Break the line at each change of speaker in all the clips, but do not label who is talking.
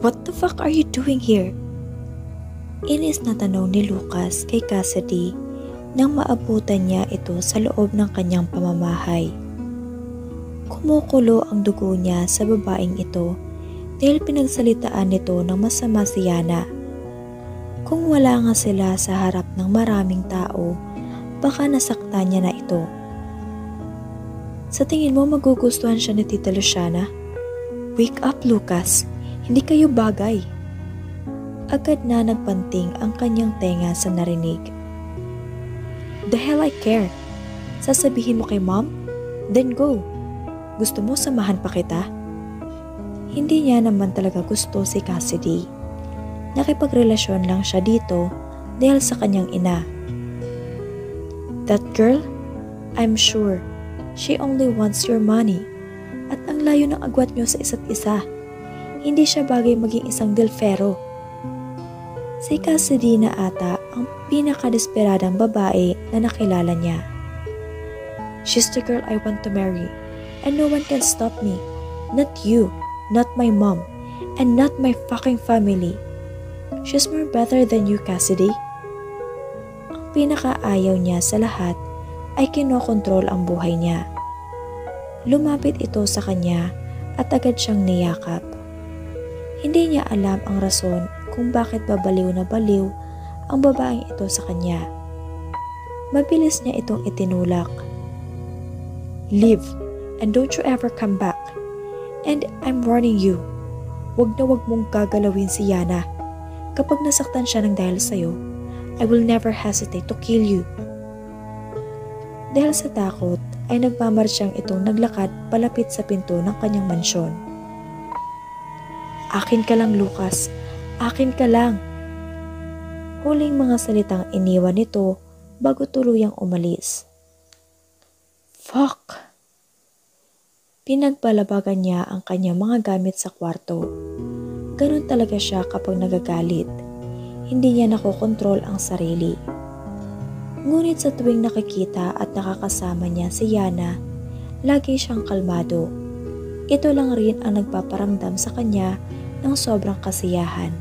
What the fuck are you doing here? Inis na tanong ni Lucas kay Cassidy nang maabutan niya ito sa loob ng kanyang pamamahay. Kumukulo ang dugo niya sa babaeng ito dahil pinagsalitaan nito ng masama si Yana. Kung wala nga sila sa harap ng maraming tao, baka nasaktan niya na ito. Sa tingin mo magugustuhan siya ni Tita Luciana? Wake up, Lucas! Hindi kayo bagay! Agad na nagpanting ang kanyang tenga sa narinig. The hell I care! Sasabihin mo kay mom? Then go! Gusto mo samahan pa kita? Hindi niya naman talaga gusto si Cassidy. Nakipagrelasyon lang siya dito dahil sa kanyang ina. That girl? I'm sure she only wants your money. At ang layo ng agwat niyo sa isa't isa. Hindi siya bagay maging isang Delfero. Si Cassidy na ata ang pinakadesperadang babae na nakilala niya. She's the girl I want to marry, and no one can stop me. Not you, not my mom, and not my fucking family. She's more better than you, Cassidy. Ang pinakaayaw niya sa lahat ay kinokontrol ang buhay niya. Lumapit ito sa kanya at agad siyang niyakap. Hindi niya alam ang rason kung bakit babaliw na baliw ang babaeng ito sa kanya. Mabilis niya itong itinulak. Leave and don't you ever come back. And I'm warning you, wag na wag mong gagalawin si Yana. Kapag nasaktan siya ng dahil sa'yo, I will never hesitate to kill you. Dahil sa takot ay nagmamarsyang itong naglakad palapit sa pinto ng kanyang mansyon. Akin ka lang, Lucas. Akin ka lang. Huling mga salitang iniwan nito bago tuluyang umalis. Fuck! Pinagbalabagan niya ang kanyang mga gamit sa kwarto. Ganon talaga siya kapag nagagalit. Hindi niya nakokontrol ang sarili. Ngunit sa tuwing nakikita at nakakasama niya si Yana, lagi siyang kalmado. Ito lang rin ang nagpaparamdam sa kanya ng sobrang kasiyahan.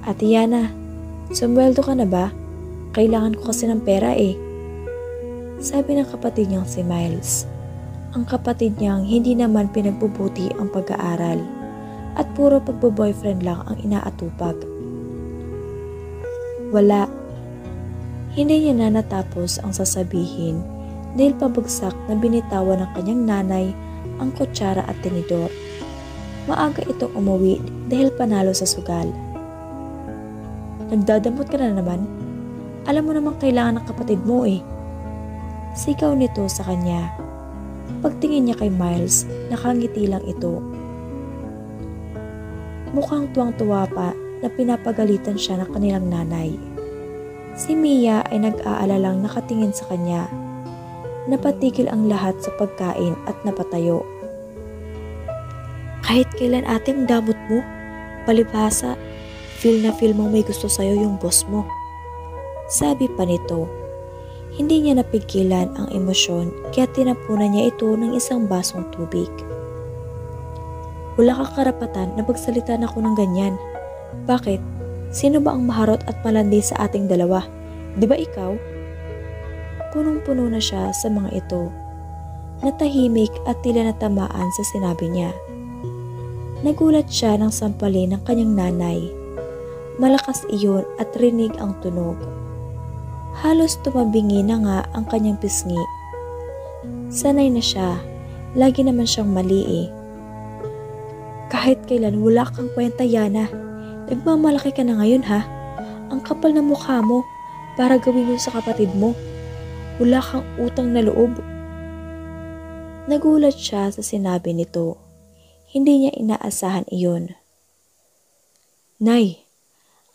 Ate Yana, sumweldo ka na ba? Kailangan ko kasi ng pera eh. Sabi ng kapatid niyang si Miles. Ang kapatid niyang hindi naman pinagbubuti ang pag-aaral at puro pagbo-boyfriend lang ang inaatupag. Wala. Hindi niya na natapos ang sasabihin dahil pabagsak na binitawan ng kanyang nanay ang kutsara at tinidor. Maaga itong umuwi dahil panalo sa sugal. Nagdadamot ka na naman? Alam mo namang kailangan ng kapatid mo eh. Sigaw nito sa kanya. Pagtingin niya kay Miles, nakangiti lang ito. Mukhang tuwang-tuwa pa na pinapagalitan siya ng kanilang nanay. Si Mia ay nag-aalalang nakatingin sa kanya. Napatigil ang lahat sa pagkain at napatayo. Kahit kailan ate ang damot mo, palibhasa, feel na feel mong may gusto sa'yo yung boss mo. Sabi pa nito. Hindi niya napigilan ang emosyon kaya tinapunan niya ito ng isang basong tubig. Wala kang karapatan na magsalita na ako ng ganyan. Bakit? Sino ba ang maharot at malandi sa ating dalawa? Di ba ikaw? Punong-puno na siya sa mga ito. Natahimik at tila natamaan sa sinabi niya. Nagulat siya nang sampalin ng kanyang nanay. Malakas iyon at rinig ang tunog. Halos tumabingi na nga ang kanyang pisngi. Sanay na siya, lagi naman siyang mali eh. Kahit kailan wala kang kwenta, Yana. Nagmamalaki ka na ngayon ha. Ang kapal na mukha mo para gawin yun sa kapatid mo. Wala kang utang na loob. Nagulat siya sa sinabi nito. Hindi niya inaasahan iyon. Nay,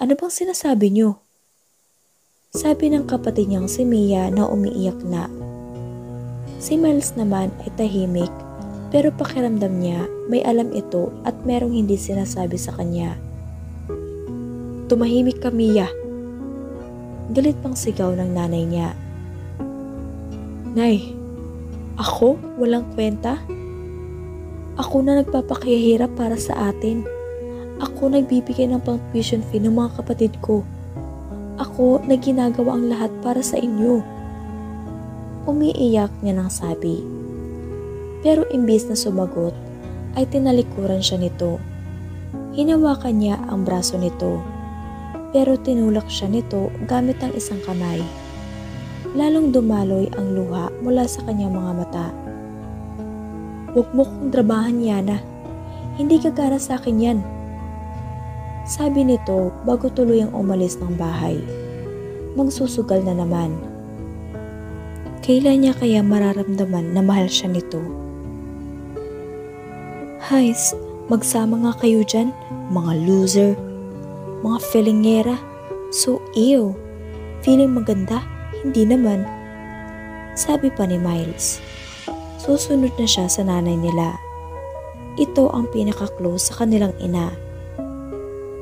ano bang sinasabi niyo? Sabi ng kapatid niyang si Mia na umiiyak na. Si Miles naman ay tahimik pero pakiramdam niya may alam ito at merong hindi sinasabi sa kanya. Tumahimik ka, Mia. Galit pang sigaw ng nanay niya. Nay, ako? Walang kwenta? Ako na nagpapakahirap para sa atin. Ako nagbibigay ng pang-tuition fee ng mga kapatid ko. Ako na ginagawa ang lahat para sa inyo. Umiiyak niya ng sabi. Pero imbis na sumagot, ay tinalikuran siya nito. Hinawakan niya ang braso nito. Pero tinulak siya nito gamit ang isang kamay. Lalong dumaloy ang luha mula sa kanyang mga mata. Huwag mo kong drabahan, Yana. Hindi gagana sa akin yan. Sabi nito bago tuluyang umalis ng bahay. Magsusugal na naman. Kailan niya kaya mararamdaman na mahal siya nito? Hays, magsama nga kayo dyan, mga loser. Mga feelingera. So ew. Feeling maganda? Hindi naman. Sabi pa ni Miles. Susunod na siya sa nanay nila. Ito ang pinaka-close sa kanilang ina.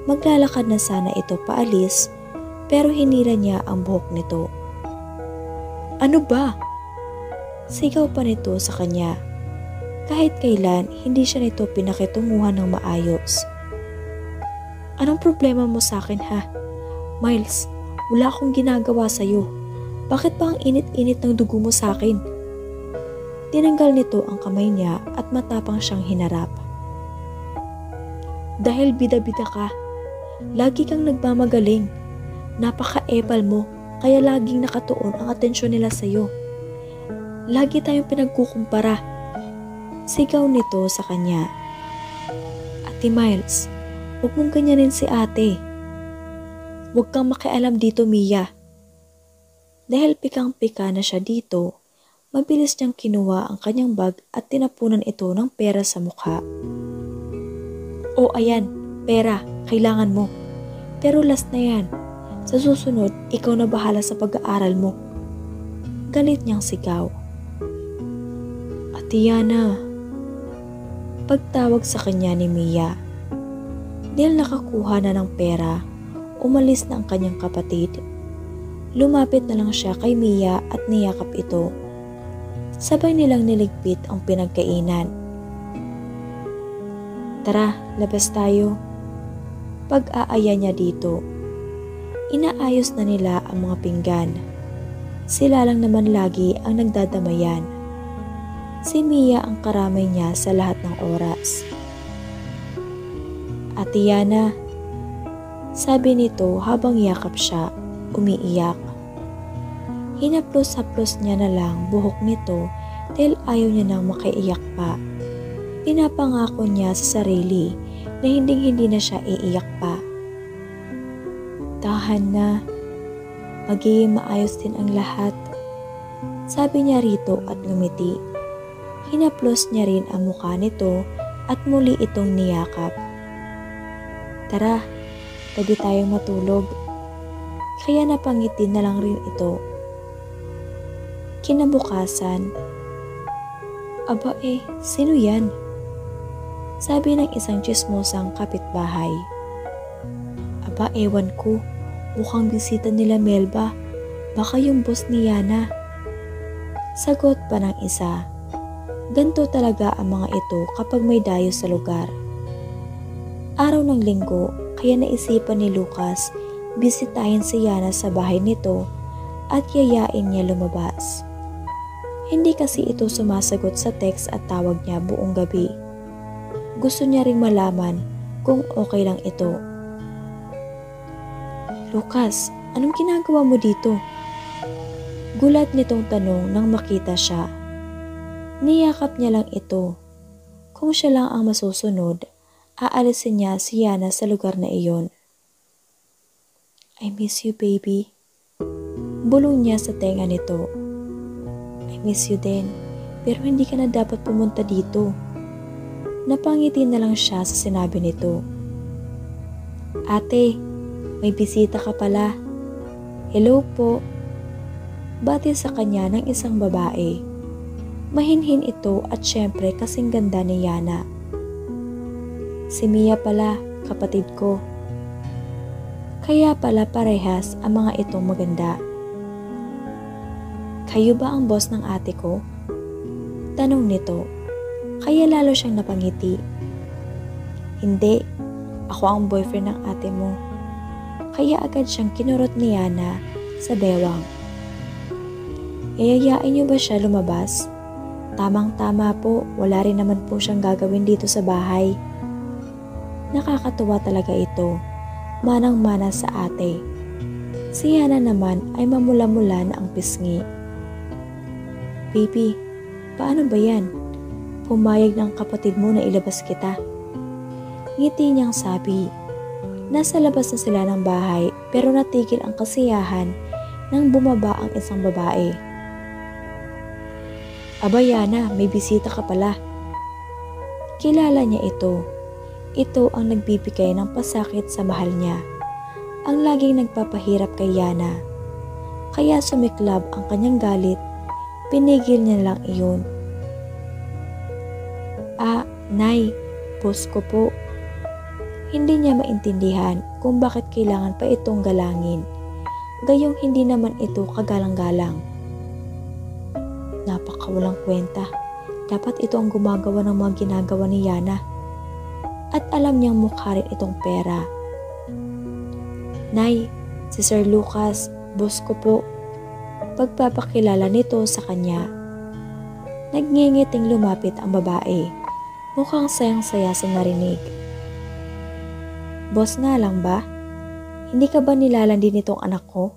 Maglalakad na sana ito paalis, pero hinila niya ang buhok nito. Ano ba? Sigaw pa nito sa kanya. Kahit kailan, hindi siya nito pinakitunguhan ng maayos. Anong problema mo sa akin, ha? Miles, wala akong ginagawa sa'yo. Bakit ba ang init-init ng dugo mo sa akin? Tinanggal nito ang kamay niya at matapang siyang hinarap. Dahil bida-bida ka, lagi kang nagmamagaling. Napaka-epal mo, kaya laging nakatuon ang atensyon nila sa'yo. Lagi tayong pinagkukumpara. Sigaw nito sa kanya. Ate Miles, huwag mong ganyanin si ate. Huwag kang makialam dito, Mia. Dahil pikang-pika na siya dito, mabilis niyang kinuha ang kanyang bag at tinapunan ito ng pera sa mukha. O ayan, pera, kailangan mo. Pero last na yan. Sa susunod, ikaw na bahala sa pag-aaral mo. Galit niyang sigaw. Ate Yana. Pagtawag sa kanya ni Mia. Dahil nakakuha na ng pera, umalis na ang kanyang kapatid. Lumapit na lang siya kay Mia at niyakap ito. Sabay nilang niligpit ang pinagkainan. Tara, labas tayo. Pag-aaya niya dito. Inaayos na nila ang mga pinggan. Sila lang naman lagi ang nagdadamayan. Si Mia ang karamay niya sa lahat ng oras. Ate Yana, sabi nito habang yakap siya, umiiyak. Hinaplos-haplos niya na lang buhok nito dahil ayaw niya nang makaiyak pa. Pinapangako niya sa sarili na hinding-hindi na siya iiyak pa. Tahan na, magiging maayos din ang lahat. Sabi niya rito at ngumiti. Hinaplos niya rin ang mukha nito at muli itong niyakap. Tara, tabi tayong matulog. Kaya napangiti na lang rin ito. Kinabukasan, aba sino yan? Sabi ng isang tsismosang kapitbahay. Aba ewan ko, mukhang bisita nila Melba. Baka yung boss ni Yana. Sagot pa ng isa. Ganto talaga ang mga ito kapag may dayo sa lugar. Araw ng linggo, kaya naisipan ni Lucas bisitahin si Yana sa bahay nito at yayain niya lumabas. Hindi kasi ito sumasagot sa text at tawag niya buong gabi. Gusto niya ring malaman kung okay lang ito. Lucas, anong ginagawa mo dito? Gulat nitong tanong nang makita siya. Niyakap niya lang ito. Kung siya lang ang masusunod, aalisin niya si Yana sa lugar na iyon. I miss you, baby. Bulong niya sa tenga nito. I miss you din, pero hindi ka na dapat pumunta dito. Napangiti na lang siya sa sinabi nito. Ate, may bisita ka pala. Hello po. Bati sa kanya ng isang babae. Mahinhin ito at syempre kasing ganda ni Yana. Si Mia pala, kapatid ko. Kaya pala parehas ang mga itong maganda. Kayo ba ang boss ng ate ko? Tanong nito. kaya lalo siyang napangiti. Hindi, ako ang boyfriend ng ate mo. Kaya agad siyang kinurot ni Yana sa bewang. Yayayain niyo ba siya lumabas? Tamang-tama po, wala rin naman po siyang gagawin dito sa bahay. Nakakatuwa talaga ito, manang-mana sa ate. Si Yana naman ay mamula-mula na ang pisngi. Baby, paano ba yan? Pumayag ng kapatid mo na ilabas kita. Ngiti niyang sabi. Nasa labas na sila ng bahay pero natigil ang kasiyahan nang bumaba ang isang babae. Aba Yana, may bisita ka pala. Kilala niya ito. Ito ang nagbibigay ng pasakit sa mahal niya. Ang laging nagpapahirap kay Yana. Kaya sumiklab ang kanyang galit. Pinigil niya lang iyon. Nay, boss ko po. Hindi niya maintindihan kung bakit kailangan pa itong galangin. Gayong hindi naman ito kagalang-galang. Napakawalang kwenta. Dapat ito ang gumagawa ng mga ginagawa ni Yana. At alam niyang mukha rin itong pera. Nay, si Sir Lucas, boss ko po. Pagpapakilala nito sa kanya. Nagngingiting lumapit ang babae. Mukhang sayang-saya sa narinig. Boss nga lang ba? Hindi ka ba nilalandi nitong anak ko?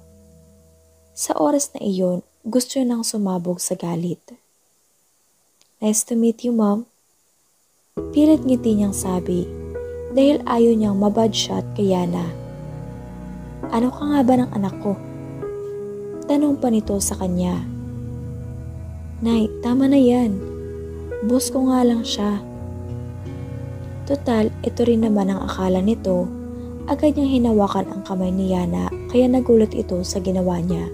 Sa oras na iyon, gusto nang sumabog sa galit. Nice to meet you, Mom. Pilit ngiti niyang sabi dahil ayaw niyang mabad shot kay Yana. Ano ka nga ba ng anak ko? Tanong pa nito sa kanya. Nay, tama na yan. Boss ko nga lang siya. Total, ito rin naman ang akala nito. Agad niyang hinawakan ang kamay ni Yana kaya nagulat ito sa ginawa niya.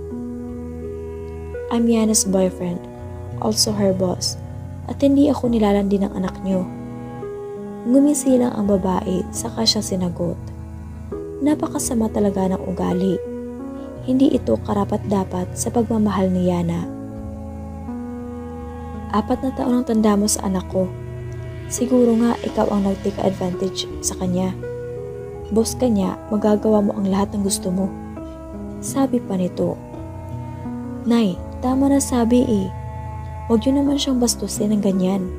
I'm Yana's boyfriend, also her boss, at hindi ako nilalandi ng anak niyo. Ngumisi lang ang babae saka siya sinagot. Napakasama talaga ng ugali. Hindi ito karapat-dapat sa pagmamahal ni Yana. 4 na taon ang tanda mo sa anak ko. Siguro nga ikaw ang nag-take advantage sa kanya. Boss ka niya, magagawa mo ang lahat ng gusto mo. Sabi pa nito. Nay, tama na sabi eh. Huwag yun naman siyang bastusin ng ganyan.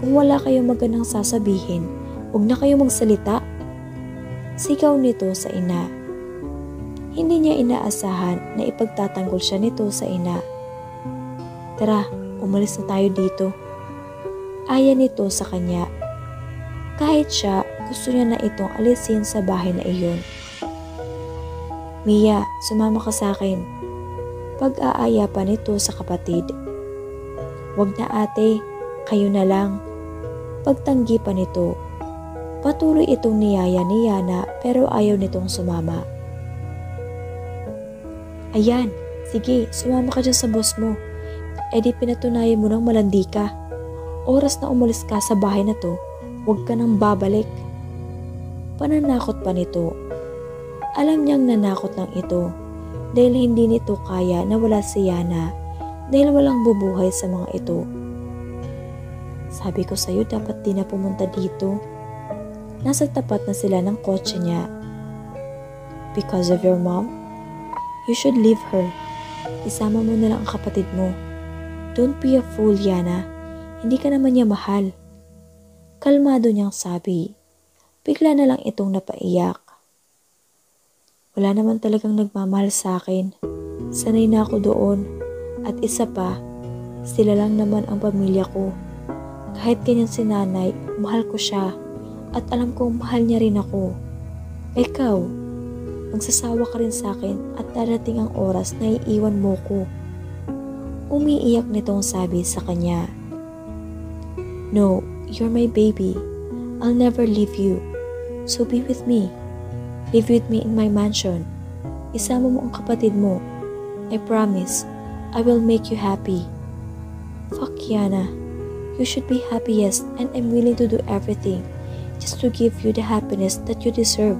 Kung wala kayong magandang sasabihin, huwag na kayo magsalita. Sigaw nito sa ina. Hindi niya inaasahan na ipagtatanggol siya nito sa ina. Tara, umalis na tayo dito. Aya nito sa kanya. Kahit siya, gusto niya na itong alisin sa bahay na iyon. Mia, sumama ka sa akin. Pag-aaya pa nito sa kapatid. Wag na ate, kayo na lang. Pagtanggi pa nito. Patuloy itong niyaya ni Yana pero ayaw nitong sumama. Ayan, sige, sumama ka dyan sa boss mo. E di pinatunayan mo ng malandi ka. Oras na umalis ka sa bahay na to, huwag ka nang babalik. Pananakot pa nito. Alam niyang nanakot lang ito dahil hindi nito kaya na wala si Yana dahil walang bubuhay sa mga ito. Sabi ko sa'yo dapat di na pumunta dito. Nasa tapat na sila ng kotse niya. Because of your mom? You should leave her. Isama mo na lang ang kapatid mo. Don't be a fool, Yana. Hindi ka naman niya mahal. Kalmado niyang sabi. Bigla na lang itong napaiyak. Wala naman talagang nagmamahal sa akin. Sanay na ako doon. At isa pa, sila lang naman ang pamilya ko. Kahit ganyan si nanay, mahal ko siya. At alam kong mahal niya rin ako. Ikaw, magsasawa ka rin sa akin at darating ang oras na iiwan mo ko. Umiiyak nitong sabi sa kanya. No, you're my baby. I'll never leave you. So be with me. Live with me in my mansion. Isama mo ang kapatid mo. I promise, I will make you happy. Fuck Yana. You should be happiest and I'm willing to do everything just to give you the happiness that you deserve.